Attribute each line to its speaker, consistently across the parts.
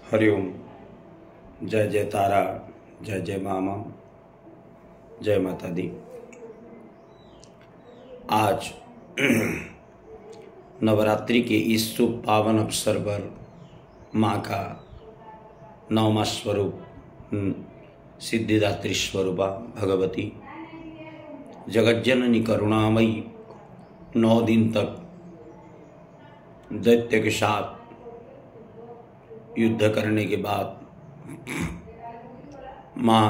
Speaker 1: हरिओम। जय जय तारा, जय जय मामा, जय माता दी। आज नवरात्रि के इस शुभ पावन अवसर पर माँ का नौवां स्वरूप सिद्धिदात्री स्वरूपा भगवती जगज्जननी करुणामयी 9 दिन तक दैत्य के साथ युद्ध करने के बाद माँ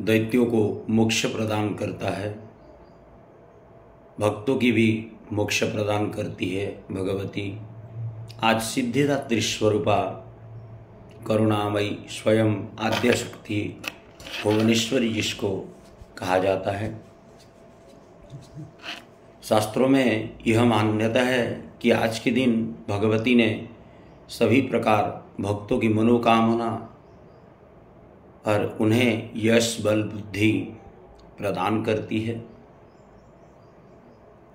Speaker 1: दैत्यों को मोक्ष प्रदान करता है, भक्तों की भी मोक्ष प्रदान करती है भगवती। आज सिद्धिदात्री स्वरूपा करुणामयी स्वयं आद्य शक्ति भुवनेश्वरी जिसको कहा जाता है। शास्त्रों में यह मान्यता है कि आज के दिन भगवती ने सभी प्रकार भक्तों की मनोकामना और उन्हें यश बल बुद्धि प्रदान करती है।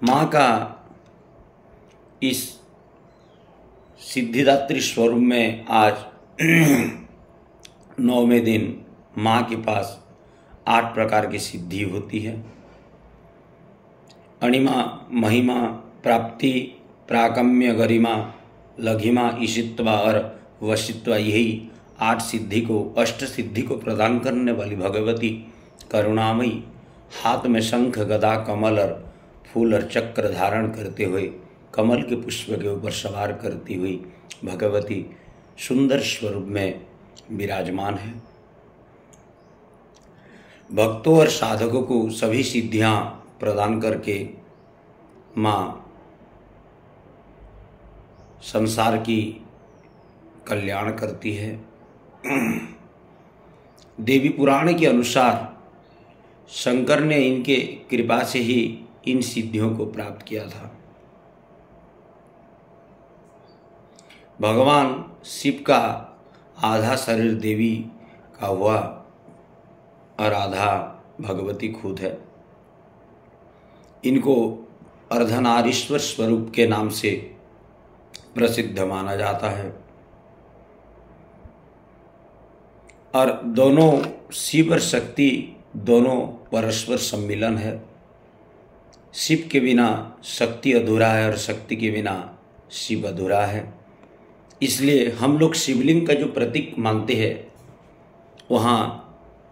Speaker 1: माँ का इस सिद्धिदात्री स्वरूप में आज 9वें दिन माँ के पास 8 प्रकार की सिद्धि होती है। अणिमा, महिमा, प्राप्ति, प्राकम्य, गरिमा, लघिमा, ईशित्वा और वशित्वा, यही 8 सिद्धि को, अष्ट सिद्धि को प्रदान करने वाली भगवती करुणामयी हाथ में शंख, गदा, कमल और फूल और चक्र धारण करते हुए कमल के पुष्प के ऊपर सवार करती हुई भगवती सुंदर स्वरूप में विराजमान है। भक्तों और साधकों को सभी सिद्धियां प्रदान करके माँ संसार की कल्याण करती है। देवी पुराण के अनुसार शंकर ने इनके कृपा से ही इन सिद्धियों को प्राप्त किया था। भगवान शिव का आधा शरीर देवी का हुआ और आधा भगवती खुद है। इनको अर्धनारीश्वर स्वरूप के नाम से प्रसिद्ध माना जाता है और दोनों शिव और शक्ति दोनों परस्पर सम्मिलन है। शिव के बिना शक्ति अधूरा है और शक्ति के बिना शिव अधूरा है। इसलिए हम लोग शिवलिंग का जो प्रतीक मानते हैं, वहाँ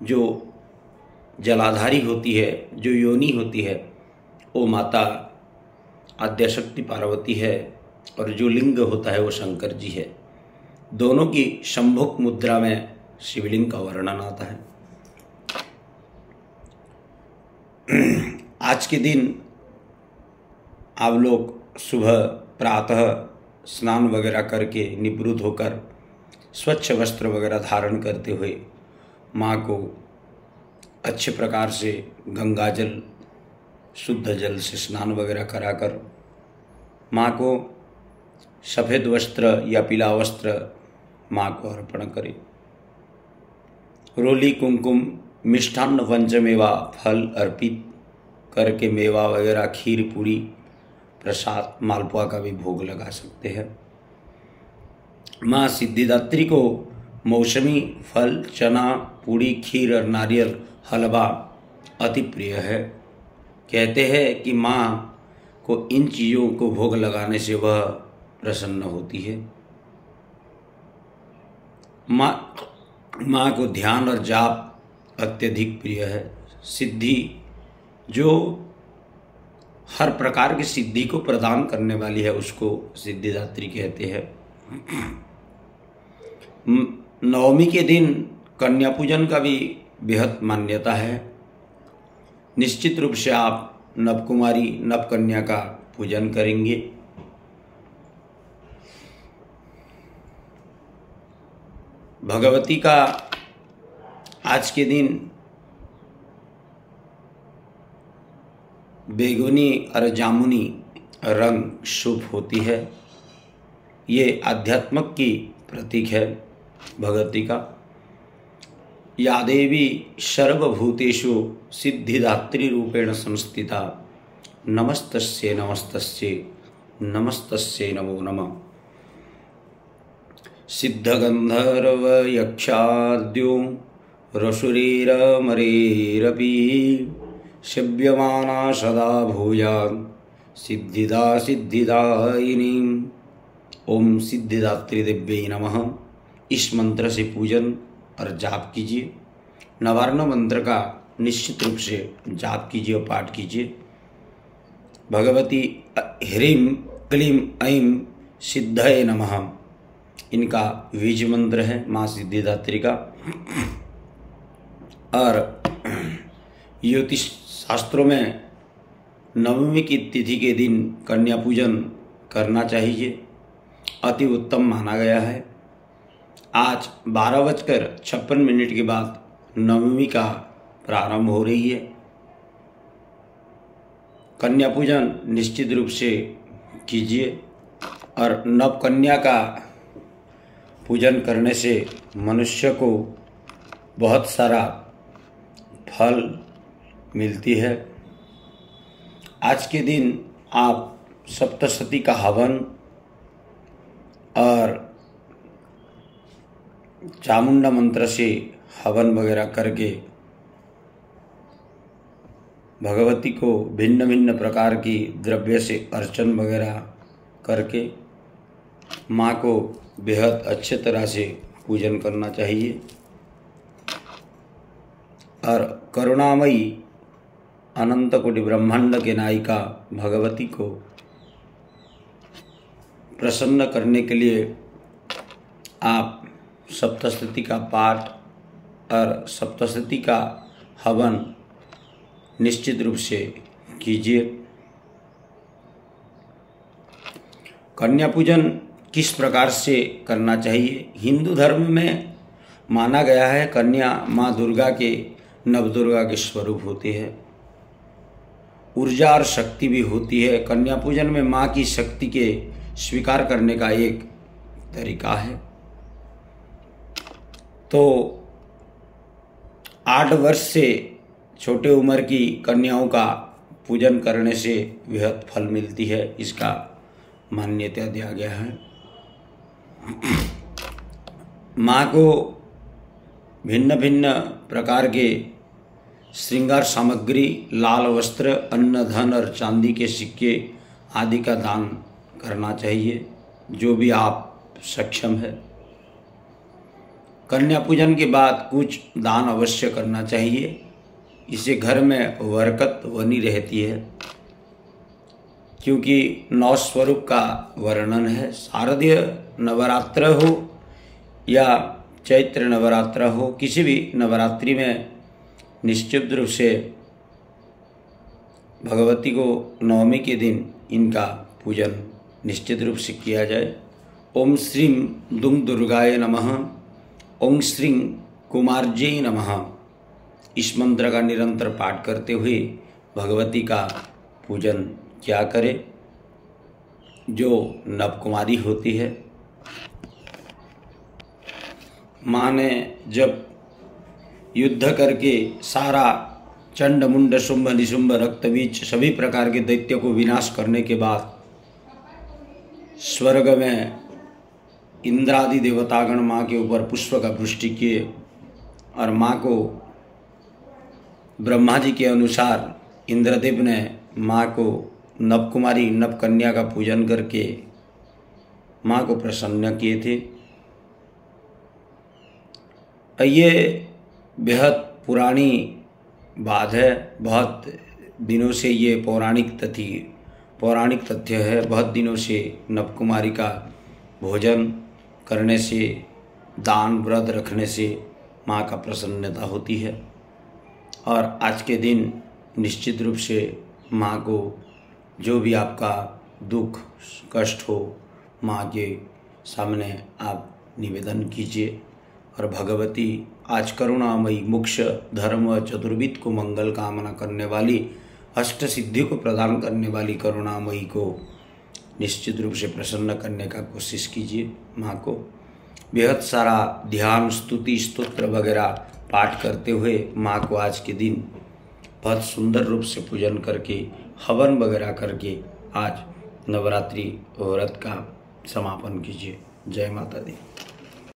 Speaker 1: जो जलाधारी होती है, जो योनि होती है, वो माता आद्यशक्ति पार्वती है और जो लिंग होता है वो शंकर जी है। दोनों की शंभुक मुद्रा में शिवलिंग का वर्णन आता है। आज के दिन आप लोग सुबह प्रातः स्नान वगैरह करके निवृत्त होकर स्वच्छ वस्त्र वगैरह धारण करते हुए माँ को अच्छे प्रकार से गंगा जल, शुद्ध जल से स्नान वगैरह कराकर माँ को सफ़ेद वस्त्र या पीला वस्त्र माँ को अर्पण करें। रोली, कुमकुम, मिष्ठान्न, पंचमेवा फल अर्पित करके मेवा वगैरह, खीर, पूरी, प्रसाद, मालपुआ का भी भोग लगा सकते हैं। माँ सिद्धिदात्री को मौसमी फल, चना, पूड़ी, खीर और नारियल हलवा अति प्रिय है। कहते हैं कि माँ को इन चीज़ों को भोग लगाने से वह प्रसन्न होती है। माँ को ध्यान और जाप अत्यधिक प्रिय है। सिद्धि, जो हर प्रकार की सिद्धि को प्रदान करने वाली है, उसको सिद्धिदात्री कहते हैं। नवमी के दिन कन्या पूजन का भी बेहद मान्यता है। निश्चित रूप से आप नवकुमारी, नवकन्या का पूजन करेंगे। भगवती का आज के दिन बेगुनी और जामुनी रंग शुभ होती है। ये आध्यात्मक की प्रतीक है भगवती का। या देवी सर्वभूतेषु सिद्धिदात्री रूपेण संस्थिता नमस्तस्यै नमस्तस्यै नमस्तस्यै नमो नमः। सिद्धगंधर्व यक्षाद्यो रसुरेरमरेरपि सेव्यमाना सदा भूयात् सिद्धिदा सिद्धिदायिनी। ओम सिद्धिदात्री देव्यै नमः। इस मंत्र से पूजन और जाप कीजिए। नवार्ण मंत्र का निश्चित रूप से जाप कीजिए और पाठ कीजिए। भगवती ह्रीं क्लीं ऐं सिद्धये नमः, इनका बीज मंत्र है माँ सिद्धिदात्री का। और ज्योतिष शास्त्रों में नवमी की तिथि के दिन कन्या पूजन करना चाहिए, अति उत्तम माना गया है। आज 12:56 के बाद नवमी का प्रारंभ हो रही है। कन्या पूजन निश्चित रूप से कीजिए और नव कन्या का पूजन करने से मनुष्य को बहुत सारा फल मिलती है। आज के दिन आप सप्तशती का हवन और चामुंडा मंत्र से हवन वगैरह करके भगवती को भिन्न भिन्न प्रकार की द्रव्य से अर्चन वगैरह करके माँ को बेहद अच्छे तरह से पूजन करना चाहिए। और करुणामयी अनंत कोटि ब्रह्मांड के नायिका भगवती को प्रसन्न करने के लिए आप सप्तशती का पाठ और सप्तशती का हवन निश्चित रूप से कीजिए। कन्या पूजन किस प्रकार से करना चाहिए? हिंदू धर्म में माना गया है कन्या माँ दुर्गा के, नवदुर्गा के स्वरूप होती है, ऊर्जा और शक्ति भी होती है। कन्या पूजन में माँ की शक्ति के स्वीकार करने का एक तरीका है। तो 8 वर्ष से छोटे उम्र की कन्याओं का पूजन करने से बेहद फल मिलती है, इसका मान्यता दिया गया है। माँ को भिन्न भिन्न प्रकार के श्रृंगार सामग्री, लाल वस्त्र, अन्न, धन और चांदी के सिक्के आदि का दान करना चाहिए, जो भी आप सक्षम है। कन्या पूजन के बाद कुछ दान अवश्य करना चाहिए, इससे घर में बरकत बनी रहती है। क्योंकि 9 स्वरूप का वर्णन है। शारदीय नवरात्र हो या चैत्र नवरात्र हो, किसी भी नवरात्रि में निश्चित रूप से भगवती को नवमी के दिन इनका पूजन निश्चित रूप से किया जाए। ओम श्रीं दुंग दुर्गाय नमः, ओम श्रीं कुमारज्यै नमः। इस मंत्र का निरंतर पाठ करते हुए भगवती का पूजन क्या करें। जो नवकुमारी होती है, माँ ने जब युद्ध करके सारा चंड मुंड शुंभ निशुंभ रक्त बीज सभी प्रकार के दैत्य को विनाश करने के बाद स्वर्ग में इंद्रादि देवतागण माँ के ऊपर पुष्प का वृष्टि किए और माँ को ब्रह्मा जी के अनुसार इंद्रदेव ने माँ को नवकुमारी नवकन्या का पूजन करके माँ को प्रसन्न किए थे। ये बेहद पुरानी बात है, बहुत दिनों से ये पौराणिक तथ्य है। बहुत दिनों से नवकुमारी का भोजन करने से, दान व्रत रखने से माँ का प्रसन्नता होती है। और आज के दिन निश्चित रूप से माँ को जो भी आपका दुख कष्ट हो, माँ के सामने आप निवेदन कीजिए। और भगवती आज करुणामयी मोक्ष धर्म चतुर्विद को मंगल कामना करने वाली, अष्ट सिद्धि को प्रदान करने वाली करुणामयी को निश्चित रूप से प्रसन्न करने का कोशिश कीजिए। माँ को बेहद सारा ध्यान, स्तुति, स्तोत्र वगैरह पाठ करते हुए माँ को आज के दिन बहुत सुंदर रूप से पूजन करके, हवन वगैरह करके आज नवरात्रि व्रत का समापन कीजिए। जय माता दी।